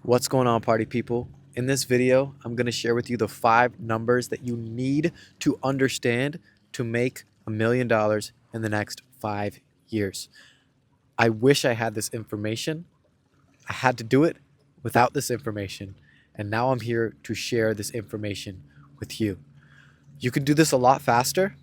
What's going on, party people? In this video, I'm going to share with you the 5 numbers that you need to understand to make $1,000,000 in the next 5 years. I wish I had this information. I had to do it without this information, and now I'm here to share this information with you. You can do this a lot faster,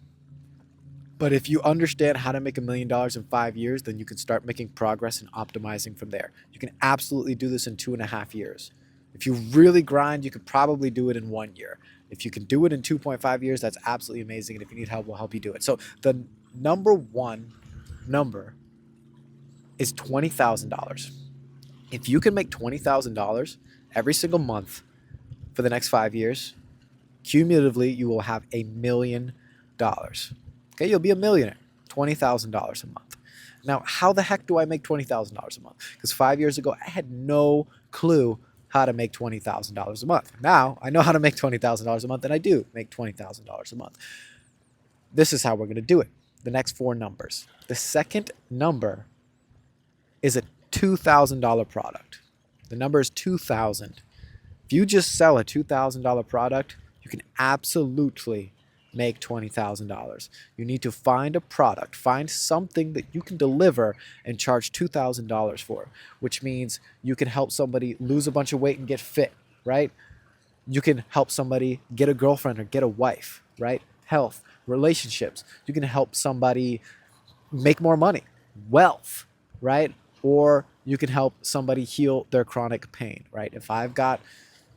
but if you understand how to make $1,000,000 in 5 years, then you can start making progress and optimizing from there. You can absolutely do this in 2.5 years. If you really grind, you could probably do it in 1 year. If you can do it in 2.5 years, that's absolutely amazing. And if you need help, we'll help you do it. So the number one number is $20,000. If you can make $20,000 every single month for the next 5 years, cumulatively, you will have $1,000,000. Okay, you'll be a millionaire. $20,000 a month. Now, how the heck do I make $20,000 a month? Because 5 years ago, I had no clue how to make $20,000 a month. Now, I know how to make $20,000 a month, and I do make $20,000 a month. This is how we're going to do it. The next 4 numbers. The second number is a $2,000 product. The number is 2,000. If you just sell a $2,000 product, you can absolutely make $20,000. You need to find a product, find something that you can deliver and charge $2,000 for, which means you can help somebody lose a bunch of weight and get fit, right? You can help somebody get a girlfriend or get a wife, right? Health, relationships. You can help somebody make more money, wealth, right? Or you can help somebody heal their chronic pain, right? If I've got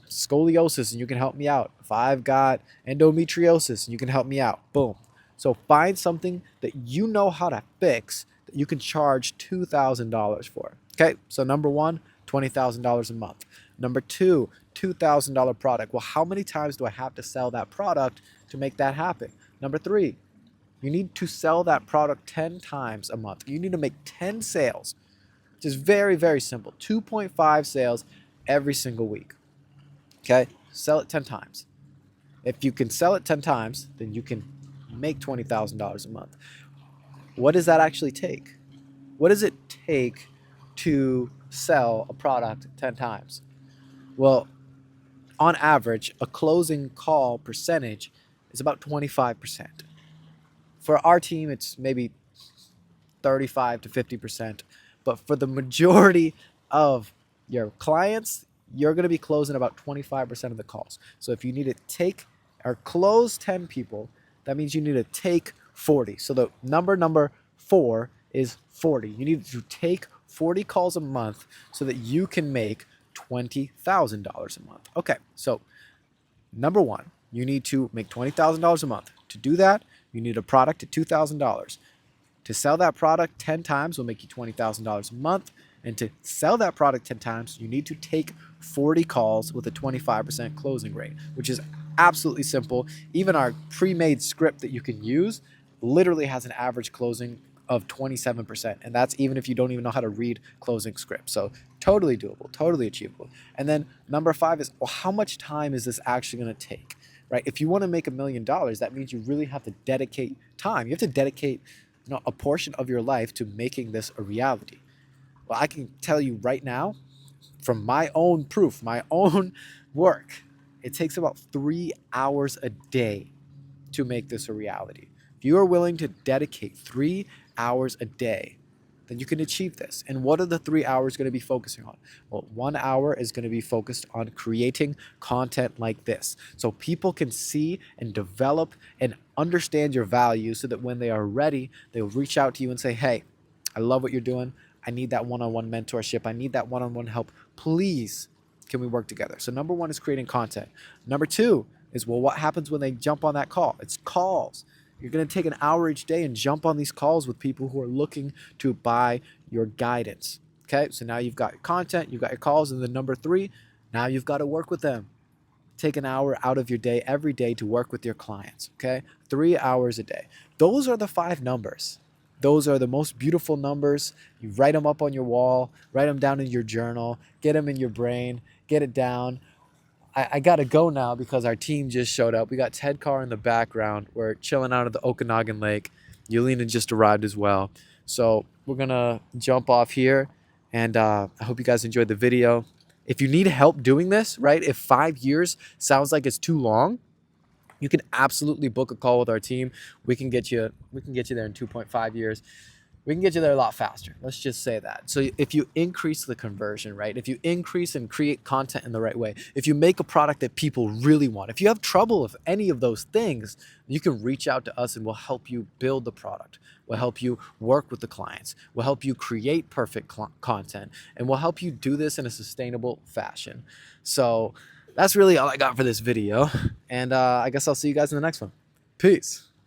scoliosis and you can help me out. If I've got endometriosis and you can help me out. Boom. So find something that you know how to fix that you can charge $2,000 for. Okay, so number one, $20,000 a month. Number two, $2,000 product. Well, how many times do I have to sell that product to make that happen? Number three, you need to sell that product 10 times a month. You need to make 10 sales, which is very, very simple. 2.5 sales every single week. Okay, sell it 10 times. If you can sell it 10 times, then you can make $20,000 a month. What does that actually take? What does it take to sell a product 10 times? Well, on average, a closing call percentage is about 25%. For our team, it's maybe 35 to 50%. But for the majority of your clients, you're going to be closing about 25% of the calls. So if you need to take or close 10 people, that means you need to take 40. So the number 4 is 40. You need to take 40 calls a month so that you can make $20,000 a month. Okay, so number one, you need to make $20,000 a month. To do that, you need a product at $2,000. To sell that product 10 times will make you $20,000 a month. And to sell that product 10 times, you need to take 40 calls with a 25% closing rate, which is absolutely simple. Even our pre-made script that you can use literally has an average closing of 27%. And that's even if you don't even know how to read closing scripts. So totally doable, totally achievable. And then number 5 is, well, how much time is this actually going to take, right? If you want to make $1,000,000, that means you really have to dedicate time. You have to dedicate a portion of your life to making this a reality. Well, I can tell you right now, from my own proof, my own work, it takes about 3 hours a day to make this a reality. If you are willing to dedicate 3 hours a day, then you can achieve this. And what are the 3 hours going to be focusing on? Well, 1 hour is going to be focused on creating content like this, so people can see and develop and understand your value so that when they are ready, they'll reach out to you and say, hey, I love what you're doing. I need that one-on-one mentorship. I need that one-on-one help. Please, can we work together? So number 1 is creating content. Number 2 is, well, what happens when they jump on that call? It's calls. You're going to take an hour each day and jump on these calls with people who are looking to buy your guidance. Okay, so now you've got your content, you've got your calls, and then number 3, now you've got to work with them. Take an hour out of your day every day to work with your clients. Okay, 3 hours a day. Those are the 5 numbers. Those are the most beautiful numbers. You write them up on your wall, write them down in your journal, get them in your brain, get it down. I got to go now because our team just showed up. We got Ted Carr in the background. We're chilling out at the Okanagan Lake. Yelena just arrived as well. So we're going to jump off here. And I hope you guys enjoyed the video. If you need help doing this, right? If 5 years sounds like it's too long, you can absolutely book a call with our team. We can get you there in 2.5 years. We can get you there a lot faster. Let's just say that. So if you increase the conversion, right? If you increase and create content in the right way, if you make a product that people really want, if you have trouble with any of those things, you can reach out to us and we'll help you build the product. We'll help you work with the clients. We'll help you create perfect content, and we'll help you do this in a sustainable fashion. So that's really all I got for this video. And I guess I'll see you guys in the next one. Peace.